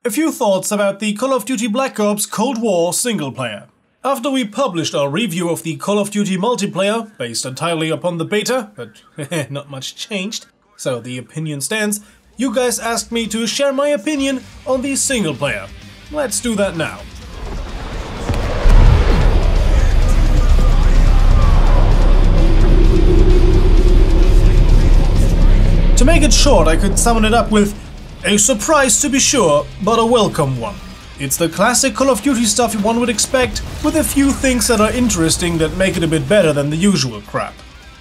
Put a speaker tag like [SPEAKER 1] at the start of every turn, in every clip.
[SPEAKER 1] A few thoughts about the Call of Duty Black Ops Cold War single player. After we published our review of the Call of Duty multiplayer, based entirely upon the beta, but not much changed, so the opinion stands, you guys asked me to share my opinion on the single player. Let's do that now. To make it short, I could sum it up with a surprise to be sure, but a welcome one. It's the classic Call of Duty stuff one would expect, with a few things that are interesting that make it a bit better than the usual crap.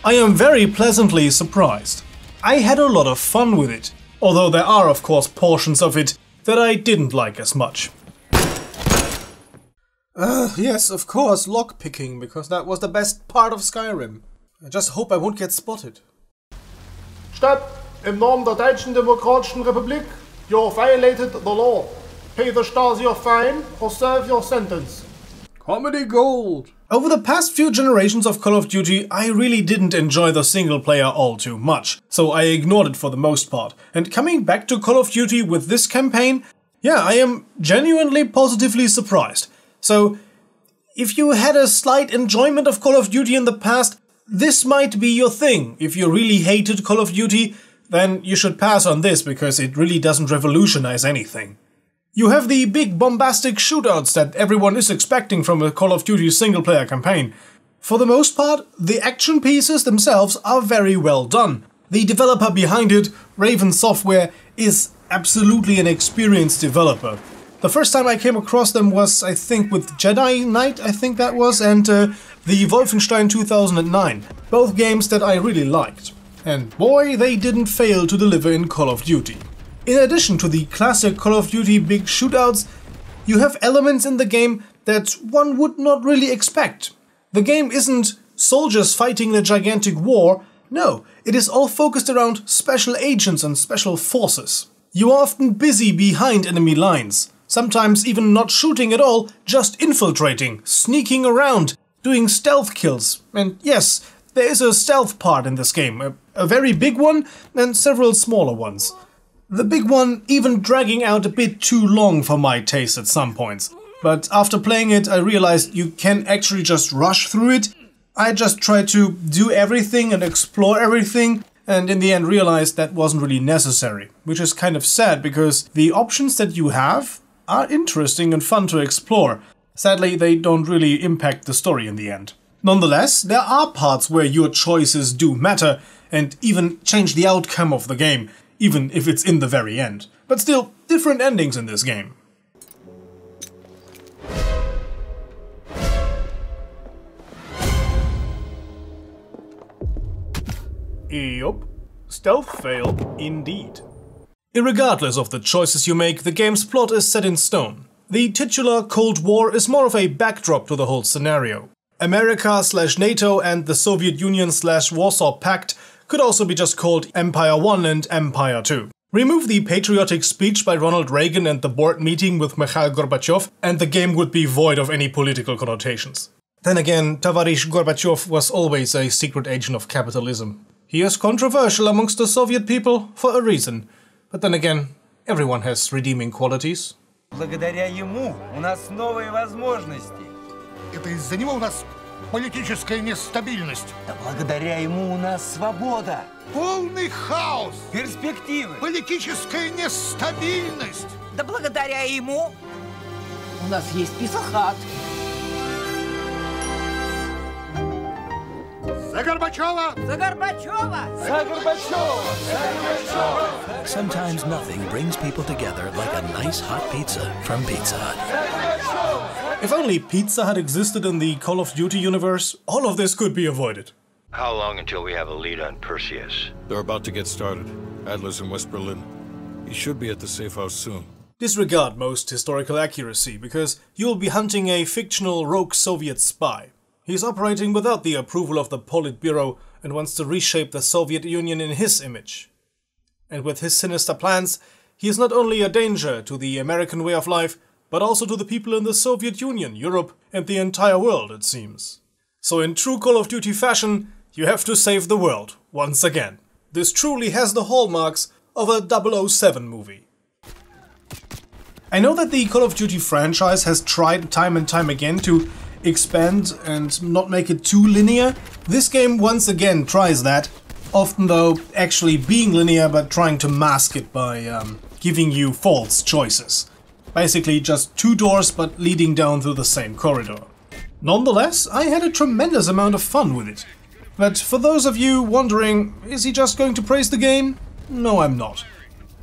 [SPEAKER 1] I am very pleasantly surprised. I had a lot of fun with it, although there are of course portions of it that I didn't like as much. Yes, of course, lockpicking, because that was the best part of Skyrim. I just hope I won't get spotted.
[SPEAKER 2] Stopp! Im Namen der Deutschen Demokratischen Republik, you violated the law. Pay the Stasi your fine or serve your sentence.
[SPEAKER 3] Comedy gold!
[SPEAKER 1] Over the past few generations of Call of Duty, I really didn't enjoy the single player all too much, so I ignored it for the most part. And coming back to Call of Duty with this campaign, yeah, I am genuinely positively surprised. So, if you had a slight enjoyment of Call of Duty in the past, this might be your thing. If you really hated Call of Duty, then you should pass on this, because it really doesn't revolutionize anything. You have the big bombastic shootouts that everyone is expecting from a Call of Duty single-player campaign. For the most part, the action pieces themselves are very well done. The developer behind it, Raven Software, is absolutely an experienced developer. The first time I came across them was, I think, with Jedi Knight, I think that was, and the Wolfenstein 2009. Both games that I really liked. And boy, they didn't fail to deliver in Call of Duty. In addition to the classic Call of Duty big shootouts, you have elements in the game that one would not really expect. The game isn't soldiers fighting a gigantic war, no, it is all focused around special agents and special forces. You are often busy behind enemy lines, sometimes even not shooting at all, just infiltrating, sneaking around, doing stealth kills, and yes, there is a stealth part in this game, a very big one and several smaller ones. The big one even dragging out a bit too long for my taste at some points. But after playing it, I realized you can actually just rush through it. I just tried to do everything and explore everything, and in the end realized that wasn't really necessary. Which is kind of sad, because the options that you have are interesting and fun to explore. Sadly, they don't really impact the story in the end. Nonetheless, there are parts where your choices do matter and even change the outcome of the game, even if it's in the very end. But still, different endings in this game. Yup, stealth fail indeed. Irregardless of the choices you make, the game's plot is set in stone. The titular Cold War is more of a backdrop to the whole scenario. America/NATO and the Soviet Union/Warsaw Pact could also be just called Empire 1 and Empire 2. Remove the patriotic speech by Ronald Reagan and the board meeting with Mikhail Gorbachev, and the game would be void of any political connotations. Then again, Tavarish Gorbachev was always a secret agent of capitalism. He is controversial amongst the Soviet people for a reason. But then again, everyone has redeeming qualities.
[SPEAKER 4] Благодаря ему у нас новые возможности.
[SPEAKER 5] Это из-за него у нас политическая нестабильность.
[SPEAKER 4] Да благодаря ему у нас свобода.
[SPEAKER 5] Полный хаос.
[SPEAKER 4] Перспективы.
[SPEAKER 5] Политическая нестабильность.
[SPEAKER 6] Да благодаря ему у нас есть Писахат.
[SPEAKER 5] За Горбачева!
[SPEAKER 6] За Горбачева!
[SPEAKER 4] За Горбачева! За Горбачева!
[SPEAKER 7] Sometimes nothing brings people together like a nice hot pizza from Pizza Hut.
[SPEAKER 1] If only Pizza Hut existed in the Call of Duty universe, all of this could be avoided.
[SPEAKER 8] How long until we have a lead on Perseus?
[SPEAKER 9] They're about to get started. Adler's in West Berlin. He should be at the safe house soon.
[SPEAKER 1] Disregard most historical accuracy, because you'll be hunting a fictional rogue Soviet spy. He's operating without the approval of the Politburo and wants to reshape the Soviet Union in his image. And with his sinister plans, he is not only a danger to the American way of life, but also to the people in the Soviet Union, Europe, and the entire world, it seems. So in true Call of Duty fashion, you have to save the world, once again. This truly has the hallmarks of a 007 movie. I know that the Call of Duty franchise has tried time and time again to expand and not make it too linear. This game once again tries that, often though actually being linear but trying to mask it by giving you false choices. Basically just two doors but leading down through the same corridor. Nonetheless, I had a tremendous amount of fun with it. But for those of you wondering, is he just going to praise the game? No, I'm not.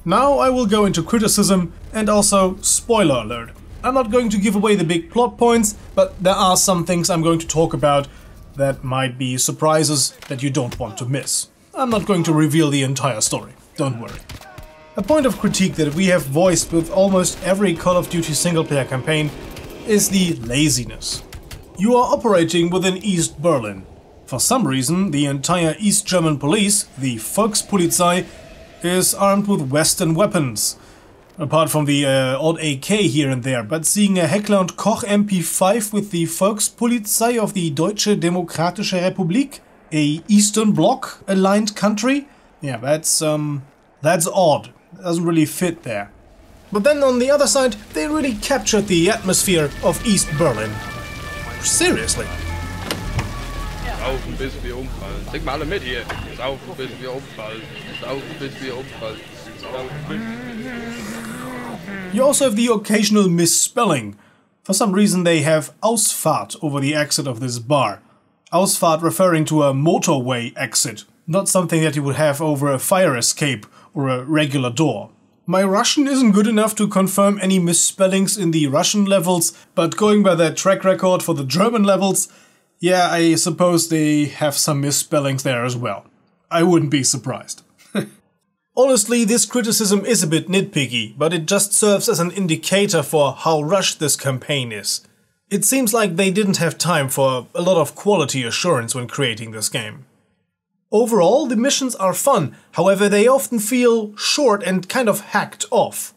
[SPEAKER 1] Now I will go into criticism and also spoiler alert. I'm not going to give away the big plot points, but there are some things I'm going to talk about that might be surprises that you don't want to miss. I'm not going to reveal the entire story, don't worry. A point of critique that we have voiced with almost every Call of Duty single-player campaign is the laziness. You are operating within East Berlin. For some reason, the entire East German police, the Volkspolizei, is armed with Western weapons. Apart from the odd AK here and there, but seeing a Heckler & Koch MP5 with the Volkspolizei of the Deutsche Demokratische Republik, a Eastern Bloc aligned country, yeah, that's odd. It doesn't really fit there. But then on the other side, they really captured the atmosphere of East Berlin. Seriously.
[SPEAKER 3] Saufen bis wir umfallen. Trink mal alle mit hier. Saufen bis wir umfallen. Saufen bis wir umfallen.
[SPEAKER 1] You also have the occasional misspelling. For some reason they have Ausfahrt over the exit of this bar. Ausfahrt referring to a motorway exit, not something that you would have over a fire escape or a regular door. My Russian isn't good enough to confirm any misspellings in the Russian levels, but going by their track record for the German levels, yeah, I suppose they have some misspellings there as well. I wouldn't be surprised. Honestly, this criticism is a bit nitpicky, but it just serves as an indicator for how rushed this campaign is. It seems like they didn't have time for a lot of quality assurance when creating this game. Overall, the missions are fun, however they often feel short and kind of hacked off.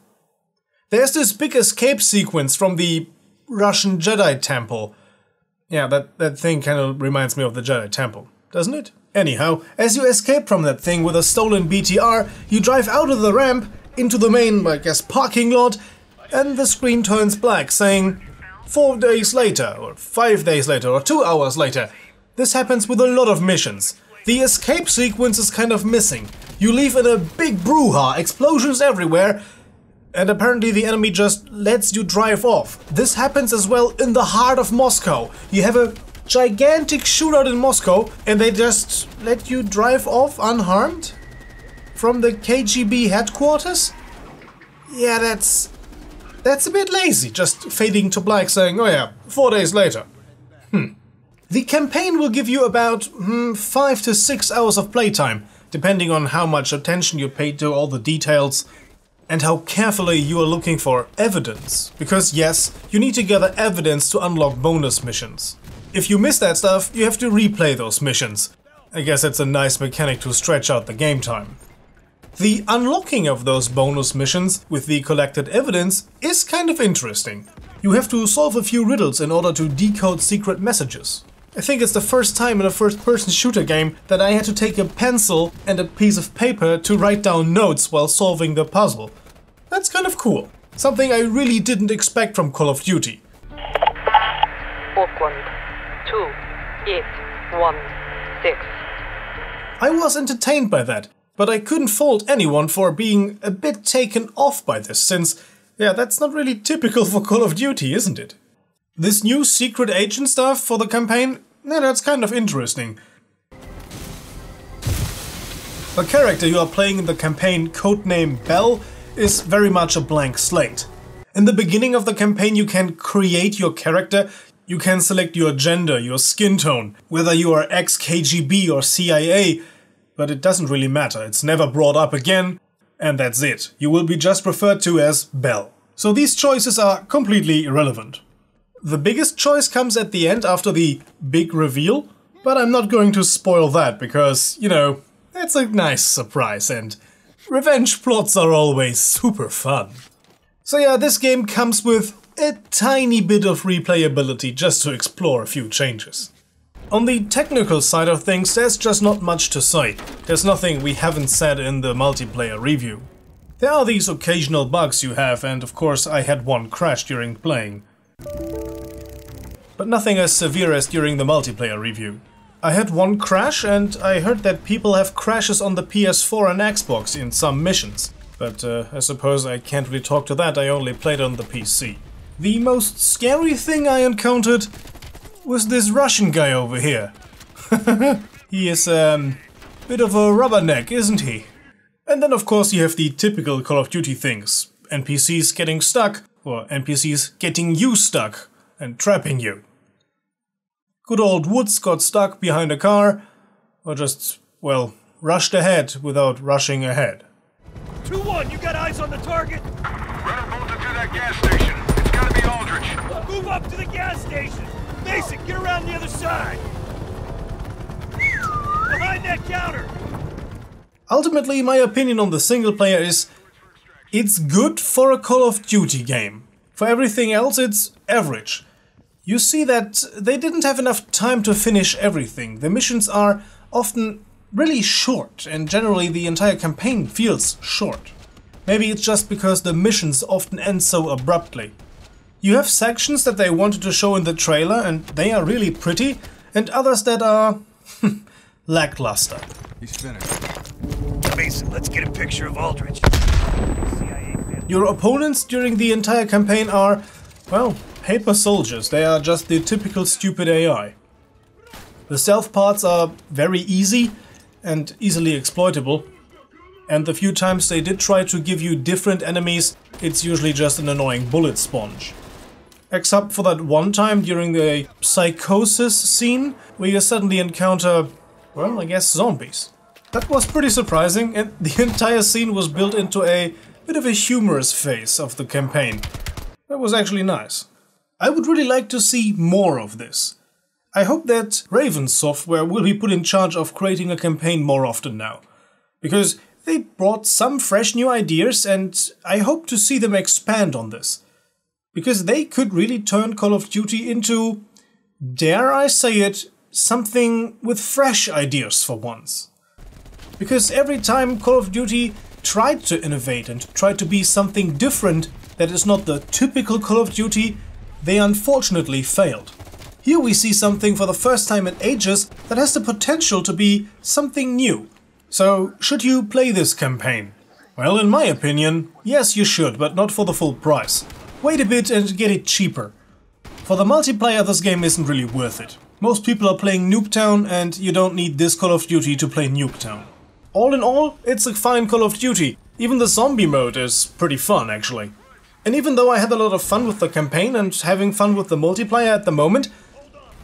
[SPEAKER 1] There's this big escape sequence from the Russian Jedi Temple. Yeah, that thing kind of reminds me of the Jedi Temple, doesn't it? Anyhow, as you escape from that thing with a stolen BTR, you drive out of the ramp into the main, I guess, parking lot, and the screen turns black, saying 4 days later, or 5 days later, or 2 hours later. This happens with a lot of missions. The escape sequence is kind of missing. You leave in a big brouhaha, explosions everywhere, and apparently the enemy just lets you drive off. This happens as well in the heart of Moscow. You have a gigantic shootout in Moscow and they just let you drive off unharmed? From the KGB headquarters? Yeah, that's a bit lazy, just fading to black saying, oh yeah, 4 days later. The campaign will give you about 5 to 6 hours of playtime, depending on how much attention you pay to all the details and how carefully you are looking for evidence. Because yes, you need to gather evidence to unlock bonus missions. If you miss that stuff, you have to replay those missions. I guess it's a nice mechanic to stretch out the game time. The unlocking of those bonus missions with the collected evidence is kind of interesting. You have to solve a few riddles in order to decode secret messages. I think it's the first time in a first-person shooter game that I had to take a pencil and a piece of paper to write down notes while solving the puzzle. That's kind of cool. Something I really didn't expect from Call of Duty.
[SPEAKER 10] Auckland 2816.
[SPEAKER 1] I was entertained by that, but I couldn't fault anyone for being a bit taken off by this, since, yeah, that's not really typical for Call of Duty, isn't it? This new secret agent stuff for the campaign, yeah, that's kind of interesting. The character you are playing in the campaign, codename Bell, is very much a blank slate. In the beginning of the campaign you can create your character, you can select your gender, your skin tone, whether you are ex-KGB or CIA, but it doesn't really matter, it's never brought up again, and that's it. You will be just referred to as Bell. So these choices are completely irrelevant. The biggest choice comes at the end after the big reveal, but I'm not going to spoil that because, you know, that's a nice surprise and revenge plots are always super fun. So yeah, this game comes with a tiny bit of replayability just to explore a few changes. On the technical side of things, there's just not much to say. There's nothing we haven't said in the multiplayer review. There are these occasional bugs you have, and of course I had one crash during playing. But nothing as severe as during the multiplayer review. I had one crash, and I heard that people have crashes on the PS4 and Xbox in some missions. But I suppose I can't really talk to that, I only played on the PC. The most scary thing I encountered was this Russian guy over here. He is bit of a rubberneck, isn't he? And then of course you have the typical Call of Duty things. NPCs getting stuck, or NPCs getting you stuck and trapping you. Good old Woods got stuck behind a car, or just, well, rushed ahead without rushing ahead.
[SPEAKER 10] 2-1, you got eyes on the target?
[SPEAKER 11] Run bolted to that gas station. It's gotta be Aldrich.
[SPEAKER 10] Move up to the gas station. Mason, get around the other side. Behind that counter.
[SPEAKER 1] Ultimately, my opinion on the single player is, it's good for a Call of Duty game. For everything else, it's average. You see that they didn't have enough time to finish everything. The missions are often really short, and generally the entire campaign feels short. Maybe it's just because the missions often end so abruptly. You have sections that they wanted to show in the trailer, and they are really pretty, and others that are lackluster.
[SPEAKER 10] He's finished. Mason, let's get a picture of Aldrich.
[SPEAKER 1] Your opponents during the entire campaign are, well, paper soldiers. They are just the typical stupid AI. The stealth parts are very easy and easily exploitable, and the few times they did try to give you different enemies, it's usually just an annoying bullet sponge. Except for that one time during the psychosis scene, where you suddenly encounter, well, I guess zombies. That was pretty surprising, and the entire scene was built into a bit of a humorous phase of the campaign. That was actually nice. I would really like to see more of this. I hope that Raven Software will be put in charge of creating a campaign more often now. Because they brought some fresh new ideas, and I hope to see them expand on this. Because they could really turn Call of Duty into, dare I say it, something with fresh ideas for once. Because every time Call of Duty tried to innovate and tried to be something different that is not the typical Call of Duty, they unfortunately failed. Here we see something for the first time in ages that has the potential to be something new. So, should you play this campaign? Well, in my opinion, yes you should, but not for the full price. Wait a bit and get it cheaper. For the multiplayer, this game isn't really worth it. Most people are playing Nuketown, and you don't need this Call of Duty to play Nuketown. All in all, it's a fine Call of Duty. Even the zombie mode is pretty fun, actually. And even though I had a lot of fun with the campaign and having fun with the multiplayer at the moment,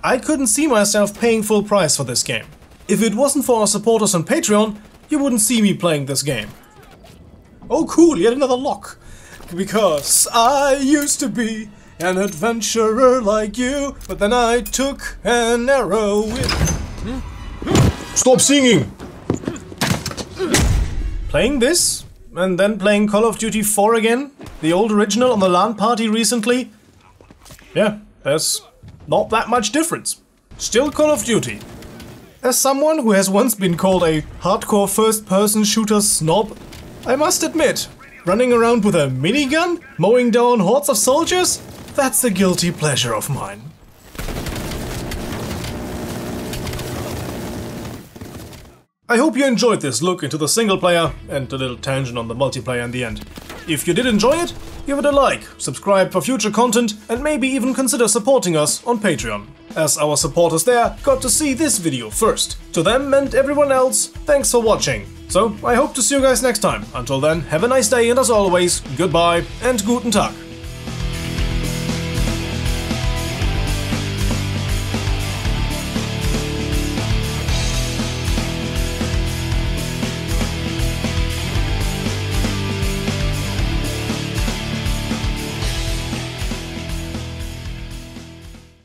[SPEAKER 1] I couldn't see myself paying full price for this game. If it wasn't for our supporters on Patreon, you wouldn't see me playing this game. Oh cool, yet another lock. Because I used to be an adventurer like you, but then I took an arrow with... Stop singing! Playing this, and then playing Call of Duty 4 again, the old original on the LAN party recently. Yeah, there's not that much difference. Still Call of Duty. As someone who has once been called a hardcore first-person shooter snob, I must admit, running around with a minigun, mowing down hordes of soldiers, that's a guilty pleasure of mine. I hope you enjoyed this look into the single player and a little tangent on the multiplayer in the end. If you did enjoy it, give it a like, subscribe for future content, and maybe even consider supporting us on Patreon, as our supporters there got to see this video first. To them and everyone else, thanks for watching. So, I hope to see you guys next time. Until then, have a nice day, and as always, goodbye and guten Tag.